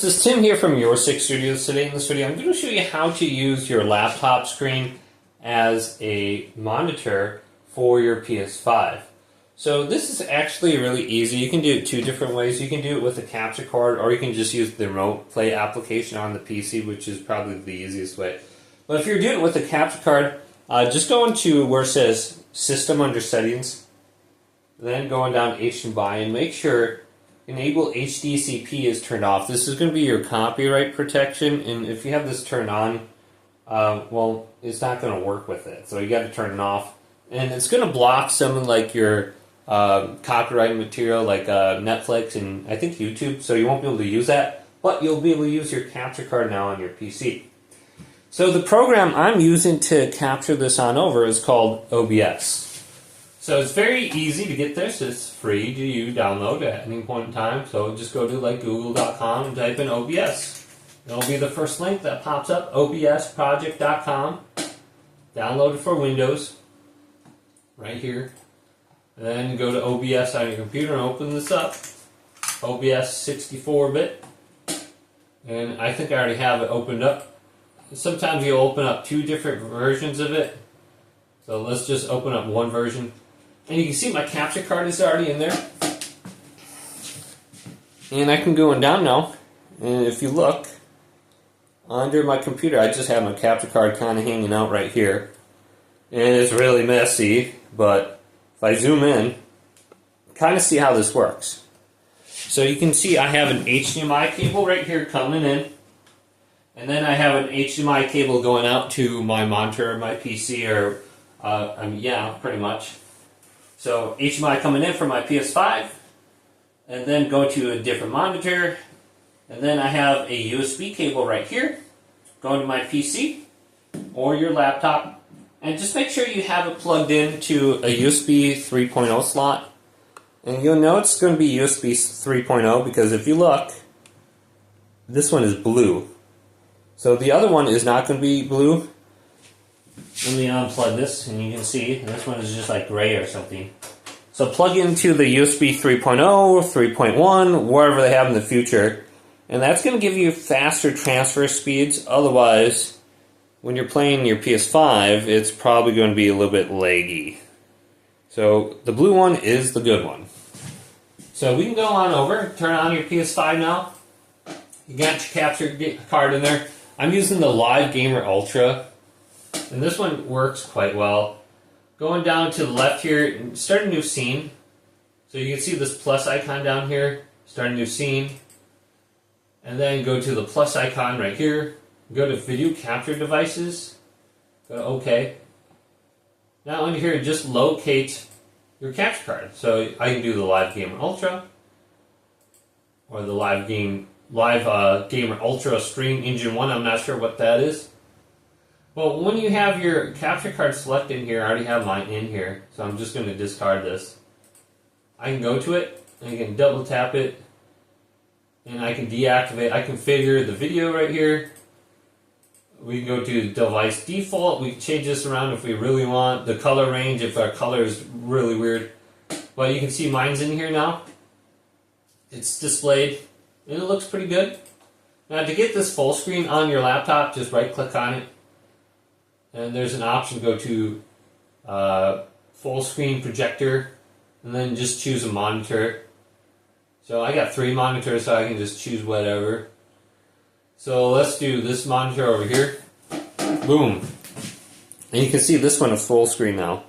is Tim here from OBS Studio. Today in this video I'm going to show you how to use your laptop screen as a monitor for your PS5. So this is actually really easy. You can do it two different ways. You can do it with a capture card, or you can just use the remote play application on the PC, which is probably the easiest way. But if you're doing it with a capture card, just go into where it says System under Settings, then going down HDMI and make sure Enable HDCP is turned off. This is going to be your copyright protection, and if you have this turned on, well, it's not going to work with it. So you got to turn it off, and it's going to block something like your copyright material, like Netflix and I think YouTube. So you won't be able to use that, but you'll be able to use your capture card now on your PC. So the program I'm using to capture this on over is called OBS. So it's very easy to get this. It's free to you download at any point in time. So just go to like google.com and type in OBS. It'll be the first link that pops up, obsproject.com. Download it for Windows, right here. And then go to OBS on your computer and open this up. OBS 64-bit. And I think I already have it opened up. Sometimes you'll open up two different versions of it. So let's just open up one version. And you can see my capture card is already in there. And I can go on down now. And if you look, under my computer, I just have my capture card kind of hanging out right here. And it's really messy, but if I zoom in, kind of see how this works. So you can see I have an HDMI cable right here coming in. And then I have an HDMI cable going out to my monitor, my PC, or, yeah, pretty much. So HDMI coming in from my PS5, and then go to a different monitor, and then I have a USB cable right here, going to my PC, or your laptop, and just make sure you have it plugged into a USB 3.0 slot, and you'll know it's going to be USB 3.0 because if you look, this one is blue. So the other one is not going to be blue. Let me unplug this, and you can see this one is just like gray or something. So plug into the USB 3.0, 3.1, wherever they have in the future, and that's going to give you faster transfer speeds. Otherwise, when you're playing your PS5, it's probably going to be a little bit laggy. So the blue one is the good one. So we can go on over, turn on your PS5 now. You got your capture card in there. I'm using the Live Gamer Ultra. And this one works quite well. Going down to the left here, start a new scene. So you can see this plus icon down here, start a new scene. And then go to the plus icon right here. Go to Video Capture Devices. Go to OK. Now under here, just locate your capture card. So I can do the Live Gamer Ultra, or the Live Gamer Ultra Stream Engine 1. I'm not sure what that is. Well, when you have your capture card selected here, I already have mine in here, so I'm just going to discard this. I can go to it, and I can double tap it, and I can deactivate. I configure the video right here. We can go to device default. We can change this around if we really want. The color range, if our color is really weird. But you can see mine's in here now. It's displayed, and it looks pretty good. Now to get this full screen on your laptop, just right click on it. And there's an option to go to full screen projector, and then just choose a monitor. So I got 3 monitors, so I can just choose whatever. So let's do this monitor over here. Boom. And you can see this one is full screen now.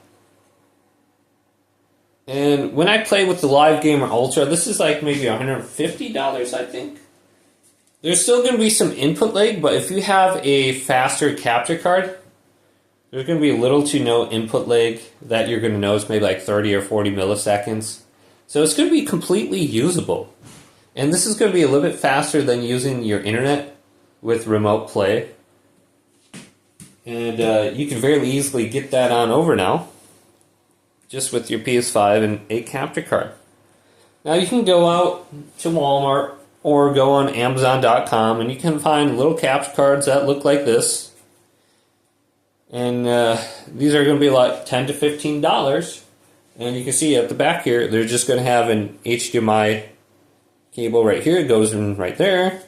And when I play with the Live Gamer Ultra, this is like maybe $150, I think. There's still going to be some input lag, but if you have a faster capture card, there's going to be little to no input lag that you're going to notice, maybe like 30 or 40 milliseconds. So it's going to be completely usable. And this is going to be a little bit faster than using your internet with remote play. And you can very easily get that on over now, just with your PS5 and a capture card. Now you can go out to Walmart or go on Amazon.com and you can find little capture cards that look like this. And these are going to be like $10 to $15. And you can see at the back here, they're just going to have an HDMI cable right here. It goes in right there.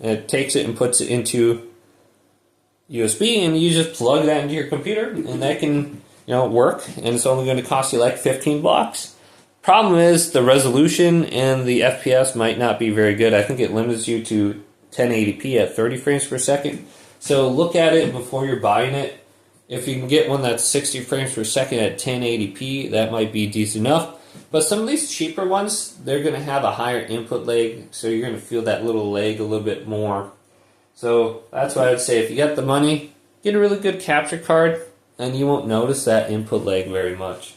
It takes it and puts it into USB, and you just plug that into your computer, and that can work. And it's only going to cost you like $15. Problem is the resolution and the FPS might not be very good. I think it limits you to 1080p at 30 frames per second. So look at it before you're buying it. If you can get one that's 60 frames per second at 1080p, that might be decent enough. But some of these cheaper ones, they're going to have a higher input lag, so you're going to feel that little lag a little bit more. So that's why I would say if you got the money, get a really good capture card, and you won't notice that input lag very much.